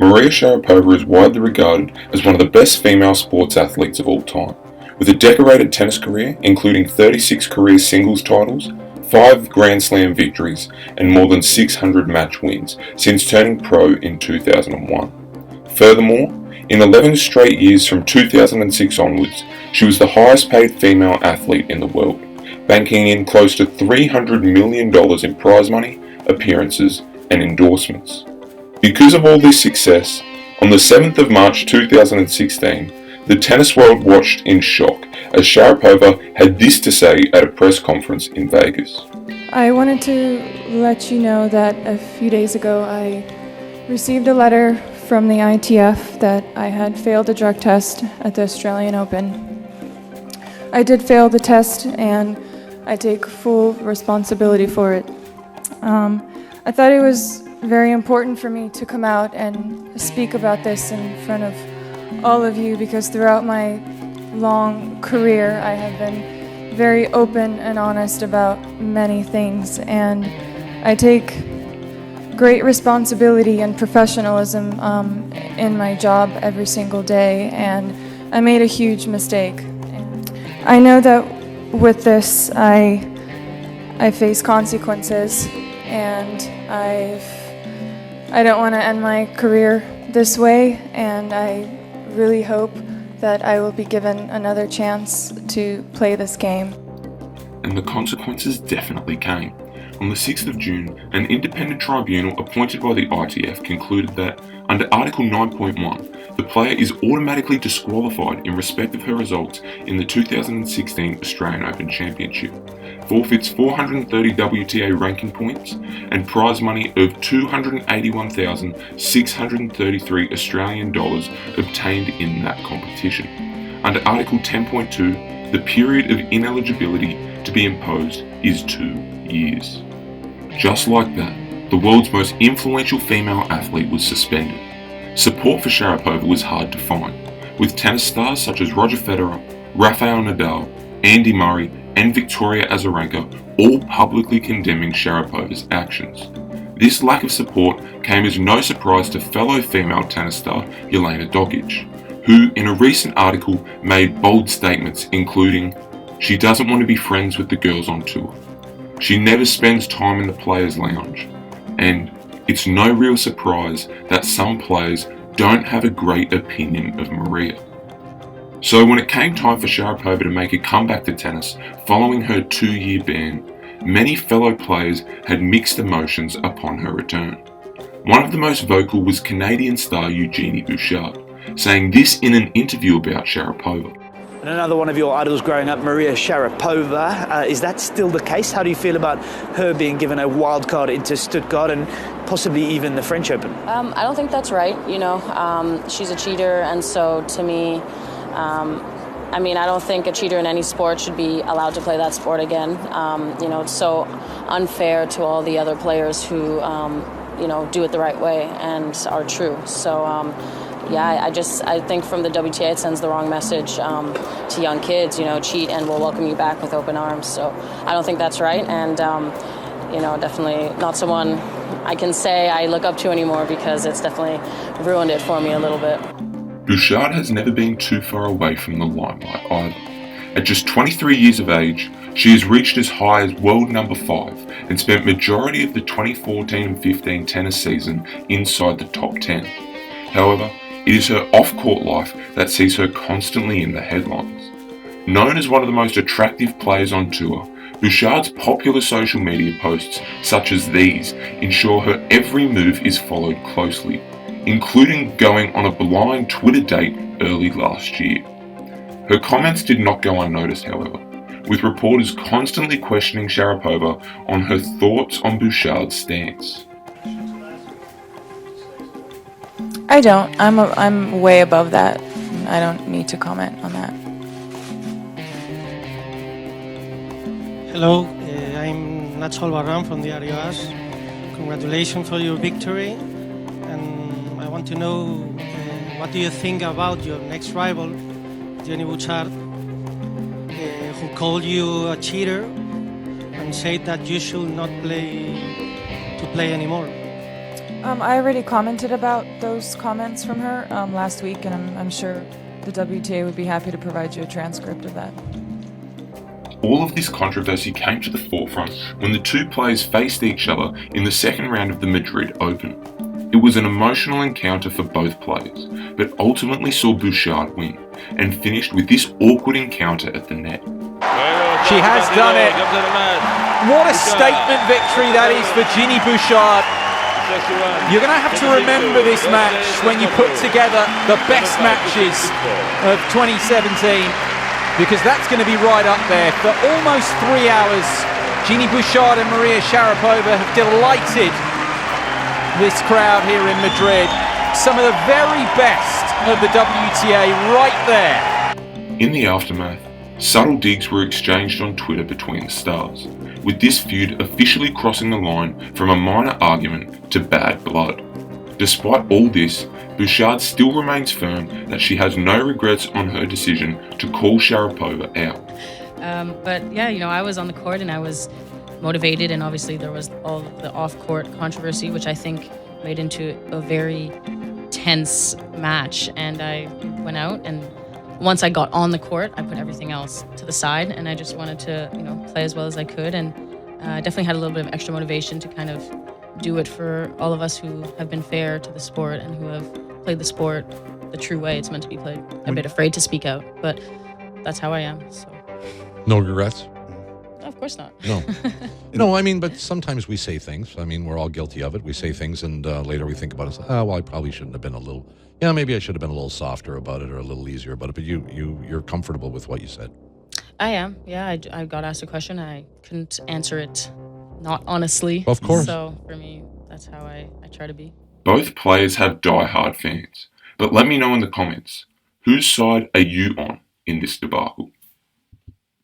Maria Sharapova is widely regarded as one of the best female sports athletes of all time, with a decorated tennis career including 36 career singles titles, 5 Grand Slam victories, and more than 600 match wins since turning pro in 2001. Furthermore, in 11 straight years from 2006 onwards, she was the highest paid female athlete in the world, banking in close to $300 million in prize money, appearances, and endorsements. Because of all this success, on the 7th of March 2016, the tennis world watched in shock as Sharapova had this to say at a press conference in Vegas. I wanted to let you know that a few days ago I received a letter from the ITF that I had failed a drug test at the Australian Open. I did fail the test and I take full responsibility for it. I thought it was very important for me to come out and speak about this in front of all of you because throughout my long career I have been very open and honest about many things, and I take great responsibility and professionalism in my job every single day, and I made a huge mistake. And I know that with this I face consequences, and I don't want to end my career this way, and I really hope that I will be given another chance to play this game. And the consequences definitely came. On the 6th of June, an independent tribunal appointed by the ITF concluded that, under Article 9.1, the player is automatically disqualified in respect of her results in the 2016 Australian Open Championship, forfeits 430 WTA ranking points and prize money of $281,633 Australian dollars obtained in that competition. Under Article 10.2, the period of ineligibility to be imposed is 2 years. Just like that, the world's most influential female athlete was suspended. Support for Sharapova was hard to find, with tennis stars such as Roger Federer, Rafael Nadal, Andy Murray, and Victoria Azarenka all publicly condemning Sharapova's actions. This lack of support came as no surprise to fellow female tennis star Jelena Dokic, who in a recent article made bold statements including, she doesn't want to be friends with the girls on tour, she never spends time in the players' lounge, and it's no real surprise that some players don't have a great opinion of Maria. So when it came time for Sharapova to make a comeback to tennis following her 2-year ban, many fellow players had mixed emotions upon her return. One of the most vocal was Canadian star Eugenie Bouchard, saying this in an interview about Sharapova. And another one of your idols growing up, Maria Sharapova, is that still the case? How do you feel about her being given a wild card into Stuttgart and possibly even the French Open? I don't think that's right. She's a cheater, and so to me, I don't think a cheater in any sport should be allowed to play that sport again. It's so unfair to all the other players who, do it the right way and are true. So, I think from the WTA it sends the wrong message to young kids. Cheat and we'll welcome you back with open arms. So I don't think that's right, and definitely not someone I can say I look up to anymore because it's definitely ruined it for me a little bit. Bouchard has never been too far away from the limelight either. At just 23 years of age, she has reached as high as world number 5 and spent majority of the 2014 and 15 tennis season inside the top 10. However, it is her off-court life that sees her constantly in the headlines. Known as one of the most attractive players on tour, Bouchard's popular social media posts such as these ensure her every move is followed closely, including going on a blind Twitter date early last year. Her comments did not go unnoticed, however, with reporters constantly questioning Sharapova on her thoughts on Bouchard's stance. I don't. I'm way above that. I don't need to comment on that. Hello, I'm Nacho Albarrán from Diario AS. Congratulations for your victory. And I want to know what do you think about your next rival, Jenny Bouchard, who called you a cheater and said that you should not play anymore. I already commented about those comments from her last week, and I'm sure the WTA would be happy to provide you a transcript of that. All of this controversy came to the forefront when the two players faced each other in the second round of the Madrid Open. It was an emotional encounter for both players, but ultimately saw Bouchard win, and finished with this awkward encounter at the net. She has done it. What a statement victory that is for Ginny Bouchard. You're going to have to remember this match when you put together the best matches of 2017, because that's going to be right up there. For almost 3 hours, Ginny Bouchard and Maria Sharapova have delighted this crowd here in Madrid. Some of the very best of the WTA right there. In the aftermath, subtle digs were exchanged on Twitter between the stars, with this feud officially crossing the line from a minor argument to bad blood. Despite all this, Bouchard still remains firm that she has no regrets on her decision to call Sharapova out. But yeah, I was on the court and I was motivated, and obviously there was all the off-court controversy, which I think made into a very tense match. And I went out, and once I got on the court, I put everything else to the side, and I just wanted to, play as well as I could. And I definitely had a little bit of extra motivation to kind of do it for all of us who have been fair to the sport and who have played the sport the true way it's meant to be played. I'm a bit afraid to speak out, but that's how I am. So. No regrets? Of course not. No. No, I mean, but sometimes we say things. I mean, we're all guilty of it. We say things, and later we think about it. Well, I probably shouldn't have been maybe I should have been a little softer about it or a little easier about it. But you're comfortable with what you said. I am. Yeah, I got asked a question. I couldn't answer it not honestly. Of course. So for me, that's how I try to be. Both players have die-hard fans, but let me know in the comments, whose side are you on in this debacle?